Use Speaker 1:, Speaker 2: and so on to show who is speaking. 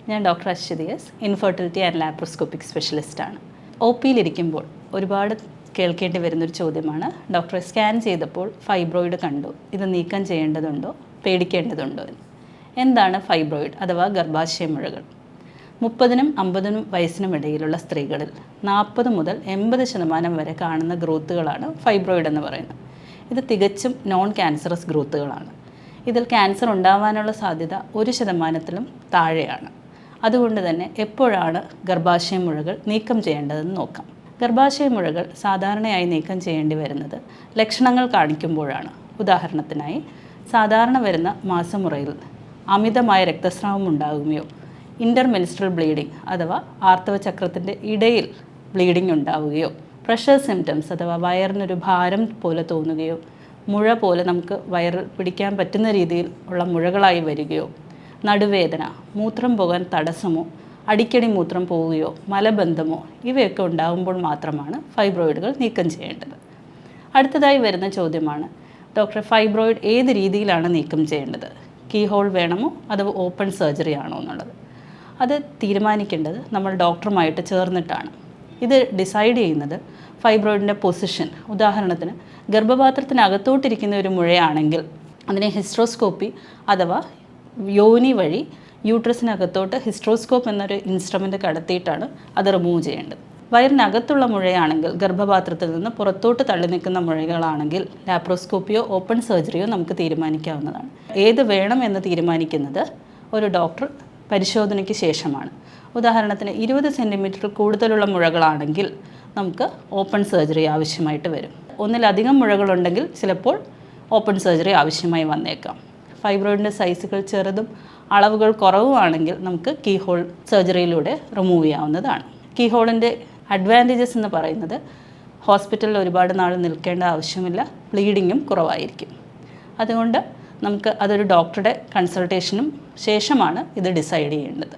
Speaker 1: ഞാൻ doctor Aswathy S, infertility and laparoscopic സ്പെഷ്യലിസ്റ്റാണ്. O പിയിലിരിക്കുമ്പോൾ ഒരുപാട് കേൾക്കേണ്ടി വരുന്നൊരു ചോദ്യമാണ്, ഡോക്ടറെ സ്കാൻ ചെയ്തപ്പോൾ ഫൈബ്രോയിഡ് കണ്ടു, ഇത് നീക്കം ചെയ്യേണ്ടതുണ്ടോ, പേടിക്കേണ്ടതുണ്ടോ? എന്താണ് ഫൈബ്രോയിഡ് അഥവാ ഗർഭാശയമുഴകൾ? 30നും 50നും വയസ്സിനുമിടയിലുള്ള സ്ത്രീകളിൽ 40 മുതൽ 80% വരെ കാണുന്ന ഗ്രോത്തുകളാണ് ഫൈബ്രോയിഡ് എന്ന് പറയുന്നത്. ഇത് തികച്ചും നോൺ ക്യാൻസറസ് ഗ്രോത്തുകളാണ്. ഇതിൽ ക്യാൻസർ ഉണ്ടാവാനുള്ള സാധ്യത 1%-ത്തിലും താഴെയാണ്. അതുകൊണ്ട് തന്നെ എപ്പോഴാണ് ഗർഭാശയമുഴകൾ നീക്കം ചെയ്യേണ്ടതെന്ന് നോക്കാം. ഗർഭാശയമുഴകൾ സാധാരണയായി നീക്കം ചെയ്യേണ്ടി വരുന്നത് ലക്ഷണങ്ങൾ കാണിക്കുമ്പോഴാണ്. ഉദാഹരണത്തിനായി, സാധാരണ വരുന്ന മാസമുറയിൽ അമിതമായ രക്തസ്രാവം ഉണ്ടാകുകയോ, ഇൻ്റർമെൻസ്ട്രൽ ബ്ലീഡിംഗ് അഥവാ ആർത്തവ ചക്രത്തിൻ്റെ ഇടയിൽ ബ്ലീഡിംഗ് ഉണ്ടാവുകയോ, പ്രഷർ സിംറ്റംസ് അഥവാ വയറിനൊരു ഭാരം പോലെ തോന്നുകയോ, മുഴ പോലെ നമുക്ക് വയറിൽ പിടിക്കാൻ പറ്റുന്ന രീതിയിൽ ഉള്ള മുഴകളായി വരികയോ, നടുവേദന, മൂത്രം പോകാൻ തടസ്സമോ, അടിക്കടി മൂത്രം പോവുകയോ, മലബന്ധമോ ഇവയൊക്കെ ഉണ്ടാകുമ്പോൾ മാത്രമാണ് ഫൈബ്രോയിഡുകൾ നീക്കം ചെയ്യേണ്ടത്. അടുത്തതായി വരുന്ന ചോദ്യമാണ്, ഡോക്ടറെ ഫൈബ്രോയിഡ് ഏത് രീതിയിലാണ് നീക്കം ചെയ്യേണ്ടത്? കീ ഹോൾ വേണമോ അതോ ഓപ്പൺ സർജറി ആണോ എന്നുള്ളത്. അത് തീരുമാനിക്കേണ്ടത് നമ്മൾ ഡോക്ടറുമായിട്ട് ചേർന്നിട്ടാണ്. ഇത് ഡിസൈഡ് ചെയ്യുന്നത് ഫൈബ്രോയിഡിൻ്റെ പൊസിഷൻ. ഉദാഹരണത്തിന്, ഗർഭപാത്രത്തിനകത്തോട്ടിരിക്കുന്ന ഒരു മുഴയാണെങ്കിൽ അതിനെ ഹിസ്ട്രോസ്കോപ്പി അഥവാ യോനി വഴി യൂട്രസിനകത്തോട്ട് ഹിസ്ട്രോസ്കോപ്പ് എന്നൊരു ഇൻസ്ട്രുമെൻ്റ് കടത്തിയിട്ടാണ് അത് റിമൂവ് ചെയ്യേണ്ടത്. വയറിനകത്തുള്ള മുഴയാണെങ്കിൽ, ഗർഭപാത്രത്തിൽ നിന്ന് പുറത്തോട്ട് തള്ളി നിൽക്കുന്ന മുഴകളാണെങ്കിൽ ലാപ്രോസ്കോപ്പിയോ ഓപ്പൺ സർജറിയോ നമുക്ക് തീരുമാനിക്കാവുന്നതാണ്. ഏത് വേണം എന്ന് തീരുമാനിക്കുന്നത് ഒരു ഡോക്ടർ പരിശോധനയ്ക്ക് ശേഷമാണ്. ഉദാഹരണത്തിന് 20 സെൻറ്റിമീറ്റർ കൂടുതലുള്ള മുഴകളാണെങ്കിൽ നമുക്ക് ഓപ്പൺ സർജറി ആവശ്യമായിട്ട് വരും. ഒന്നിലധികം മുഴകളുണ്ടെങ്കിൽ ചിലപ്പോൾ ഓപ്പൺ സർജറി ആവശ്യമായി വന്നേക്കാം. ഫൈബ്രോയിഡിൻ്റെ സൈസുകൾ ചെറുതും അളവുകൾ കുറവുമാണെങ്കിൽ നമുക്ക് കീ ഹോൾ സർജറിയിലൂടെ റിമൂവ് ചെയ്യാവുന്നതാണ്. കീ ഹോളിൻ്റെ അഡ്വാൻറ്റേജസ് എന്ന് പറയുന്നത് ഹോസ്പിറ്റലിൽ ഒരുപാട് നാൾ നിൽക്കേണ്ട ആവശ്യമില്ല, ബ്ലീഡിങ്ങും കുറവായിരിക്കും. അതുകൊണ്ട് നമുക്ക് അതൊരു ഡോക്ടറുടെ കൺസൾട്ടേഷനും ശേഷമാണ് ഇത് ഡിസൈഡ് ചെയ്യേണ്ടത്.